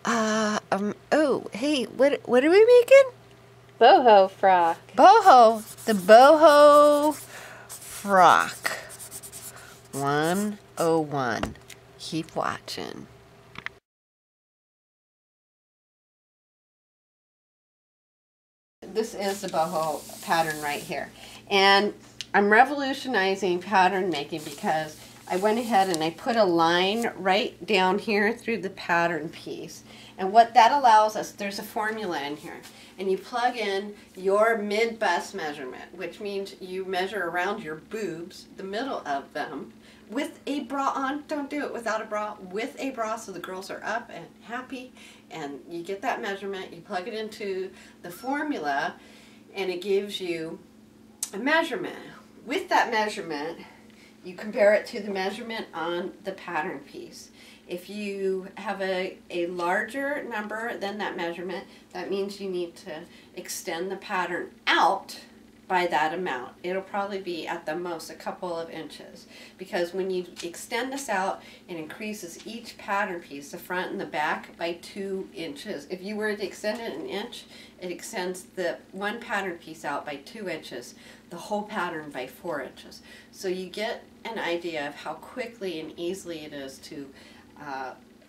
Oh, hey, what are we making? Boho Frock. Boho, the Boho Frock 101. Keep watching. This is the boho pattern right here. And I'm revolutionizing pattern making because I went ahead and I put a line right down here through the pattern piece. And what that allows us, there's a formula in here. And you plug in your mid-bust measurement, which means you measure around your boobs, the middle of them, with a bra on. Don't do it without a bra. With a bra, so the girls are up and happy. And you get that measurement, you plug it into the formula, and it gives you a measurement. With that measurement, you compare it to the measurement on the pattern piece. If you have a larger number than that measurement, that means you need to extend the pattern out by that amount. It'll probably be at the most a couple of inches, because when you extend this out, it increases each pattern piece, the front and the back, by 2 inches. If you were to extend it an inch, it extends the one pattern piece out by 2 inches, the whole pattern by 4 inches. So you get an idea of how quickly and easily it is to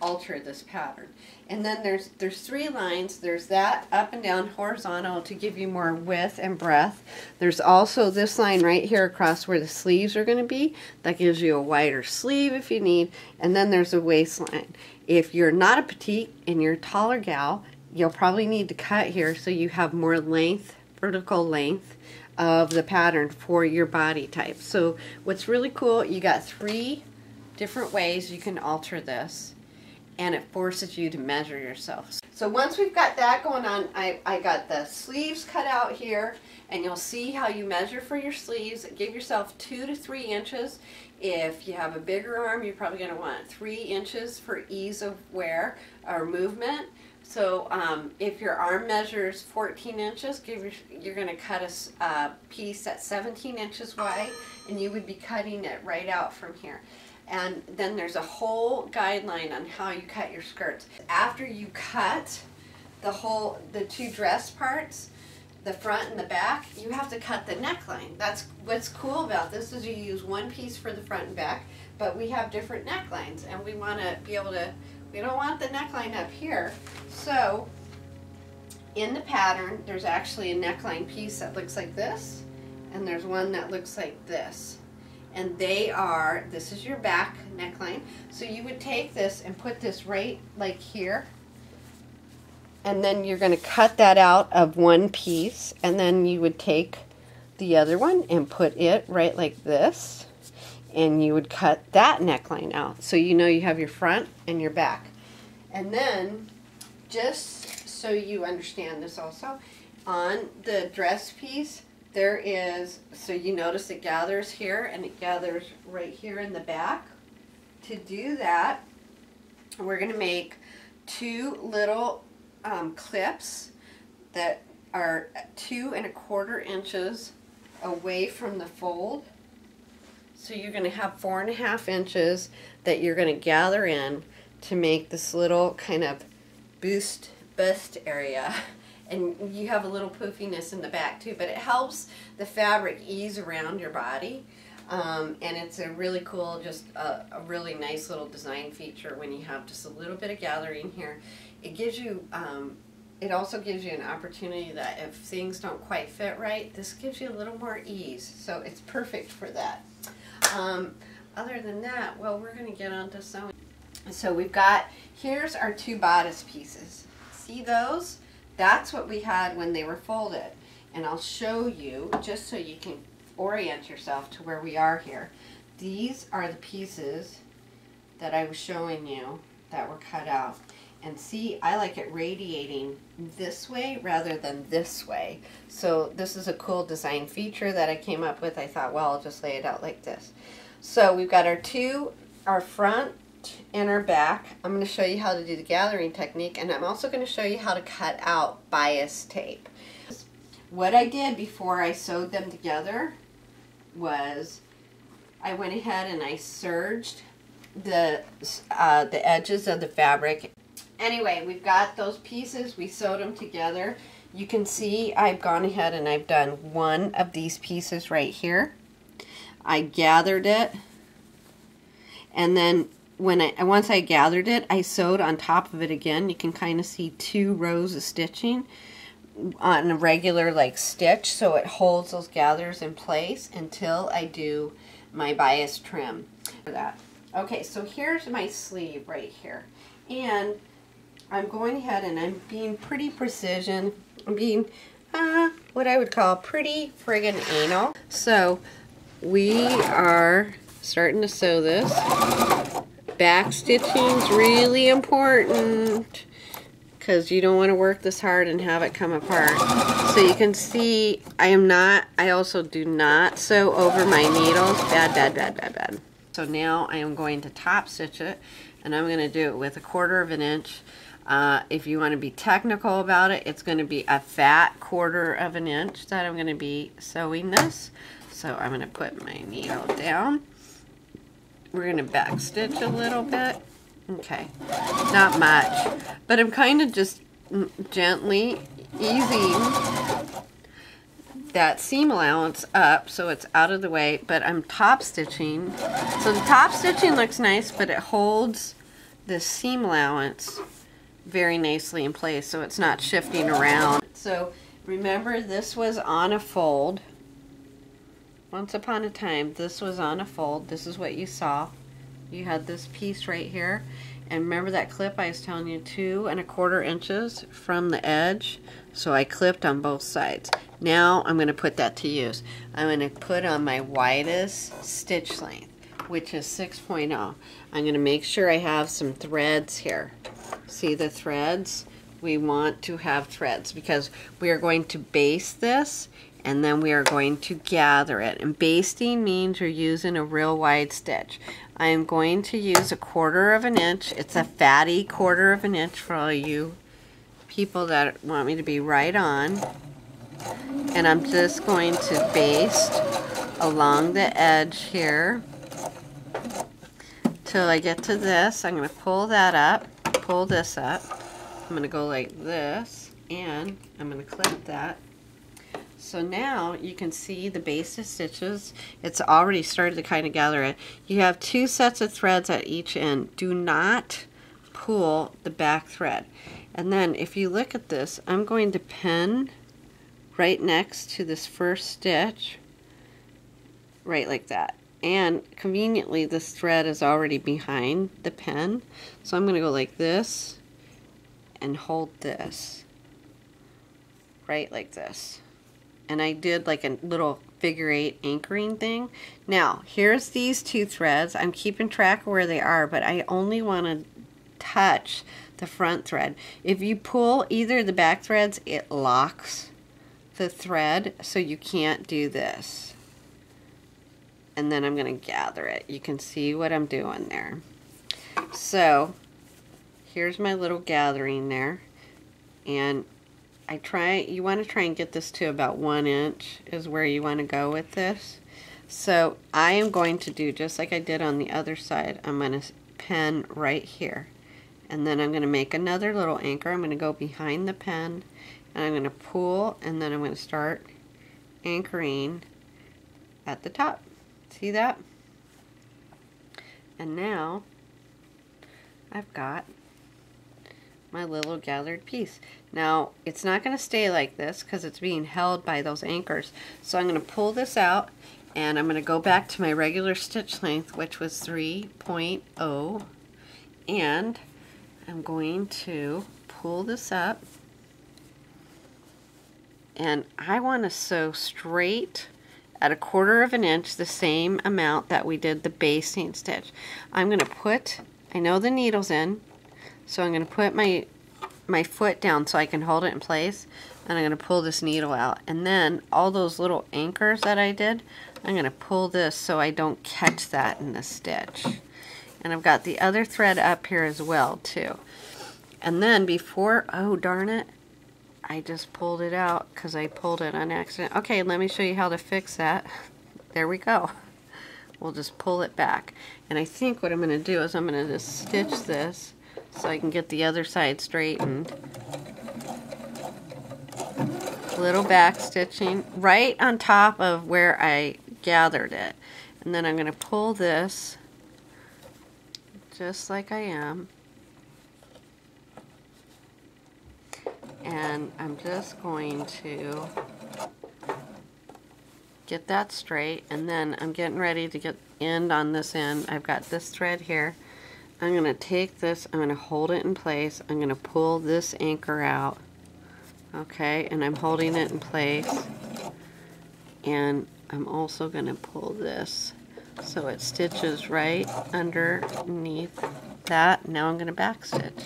alter this pattern. And then there's 3 lines. There's that up and down horizontal to give you more width and breadth. There's also this line right here across where the sleeves are going to be. That gives you a wider sleeve if you need. And then there's a waistline. If you're not a petite and you're a taller gal, you'll probably need to cut here so you have more length, vertical length of the pattern for your body type. So what's really cool, you got 3 different ways you can alter this, and it forces you to measure yourself. So once we've got that going on, I got the sleeves cut out here, and you'll see how you measure for your sleeves. Give yourself 2 to 3 inches. If you have a bigger arm, you're probably going to want 3 inches for ease of wear or movement. So if your arm measures 14 inches, you're going to cut a piece that's 17 inches wide, and you would be cutting it right out from here. And then there's a whole guideline on how you cut your skirts. After you cut the 2 dress parts, the front and the back, you have to cut the neckline. That's what's cool about this, is you use one piece for the front and back, but we have different necklines, and we want to be able to, we don't want the neckline up here. So in the pattern, there's actually a neckline piece that looks like this, and there's one that looks like this. And they are, this is your back neckline. So you would take this and put this right like here. And then you're going to cut that out of one piece. And then you would take the other one and put it right like this. And you would cut that neckline out. So you know you have your front and your back. And then, just so you understand this also, on the dress piece, there is, so you notice it gathers here and it gathers right here in the back. To do that, we're going to make 2 little clips that are 2 1/4 inches away from the fold. So you're going to have 4 1/2 inches that you're going to gather in to make this little kind of bust area. And you have a little poofiness in the back too, but it helps the fabric ease around your body. And it's a really cool, just a really nice little design feature when you have just a little bit of gathering here. It gives you, it also gives you an opportunity that if things don't quite fit right, this gives you a little more ease. So it's perfect for that. Other than that, well, we're going to get on to sewing. So we've got, here's our 2 bodice pieces. See those? That's what we had when they were folded. And I'll show you, just so you can orient yourself to where we are here. These are the pieces that I was showing you that were cut out. And see, I like it radiating this way rather than this way. So this is a cool design feature that I came up with. I thought, well, I'll just lay it out like this. So we've got our front and our back. I'm going to show you how to do the gathering technique, and I'm also going to show you how to cut out bias tape. What I did before I sewed them together was I went ahead and I serged the edges of the fabric Anyway, we've got those pieces. We sewed them together. You can see I've gone ahead and I've done one of these pieces right here. I gathered it, and then once I gathered it, I sewed on top of it again. You can kind of see 2 rows of stitching on a regular like stitch, so it holds those gathers in place until I do my bias trim for that. Okay, so here's my sleeve right here, and I'm going ahead and I'm being pretty precision. I'm being what I would call pretty friggin' anal. So we are starting to sew this. Back stitching's really important because you don't want to work this hard and have it come apart. So you can see I also do not sew over my needles. Bad. So now I am going to top stitch it, and I'm going to do it with 1/4 inch. If you want to be technical about it, it's going to be a fat 1/4 inch that I'm going to be sewing this. So I'm going to put my needle down. We're going to back stitch a little bit. Okay, not much, but I'm kind of just gently easing that seam allowance up so it's out of the way, but I'm top stitching. So the top stitching looks nice, but it holds the seam allowance very nicely in place so it's not shifting around. So remember, this was on a fold. Once upon a time, this was on a fold. This is what you saw. You had this piece right here. And remember that clip I was telling you, 2 1/4 inches from the edge? So I clipped on both sides. Now I'm going to put that to use. I'm going to put on my widest stitch length, which is 6.0. I'm going to make sure I have some threads here. See the threads? We want to have threads because we are going to baste this, and then we are going to gather it. And basting means you're using a real wide stitch. I am going to use 1/4 inch. It's a fatty 1/4 inch for all you people that want me to be right on. And I'm just going to baste along the edge here till I get to this. I'm going to pull that up, pull this up. I'm going to go like this, and I'm going to clip that. So now you can see the base of stitches. It's already started to kind of gather it. You have 2 sets of threads at each end. Do not pull the back thread. And then if you look at this, I'm going to pin right next to this first stitch, right like that. And conveniently, this thread is already behind the pin. So I'm going to go like this and hold this right like this. And I did like a little figure 8 anchoring thing. Now, here's these 2 threads. I'm keeping track of where they are, but I only want to touch the front thread. If you pull either of the back threads, it locks the thread, so you can't do this. And then I'm going to gather it. You can see what I'm doing there. So, here's my little gathering there. And you want to try and get this to about 1 inch is where you want to go with this. So I am going to do just like I did on the other side. I'm going to pin right here, and then I'm going to make another little anchor. I'm going to go behind the pin, and I'm going to pull, and then I'm going to start anchoring at the top. See that? And now I've got my little gathered piece. Now, it's not going to stay like this because it's being held by those anchors. So I'm going to pull this out, and I'm going to go back to my regular stitch length, which was 3.0, and I'm going to pull this up, and I want to sew straight at 1/4 inch, the same amount that we did the basting stitch. I'm going to put, I know the needle's in, so I'm going to put my foot down so I can hold it in place, and I'm going to pull this needle out. And then all those little anchors that I did, I'm going to pull this so I don't catch that in the stitch. And I've got the other thread up here as well too. And then before, oh darn it, I just pulled it out because I pulled it on accident. Okay, let me show you how to fix that. There we go. We'll just pull it back. And I think what I'm going to do is I'm going to just stitch this so I can get the other side straightened. Little back stitching right on top of where I gathered it. And then I'm going to pull this just like I am. And I'm just going to get that straight, and then I'm getting ready to get end on this end. I've got this thread here. I'm going to take this, I'm going to hold it in place. I'm going to pull this anchor out. Okay, and I'm holding it in place. And I'm also going to pull this so it stitches right underneath that. Now I'm going to back stitch.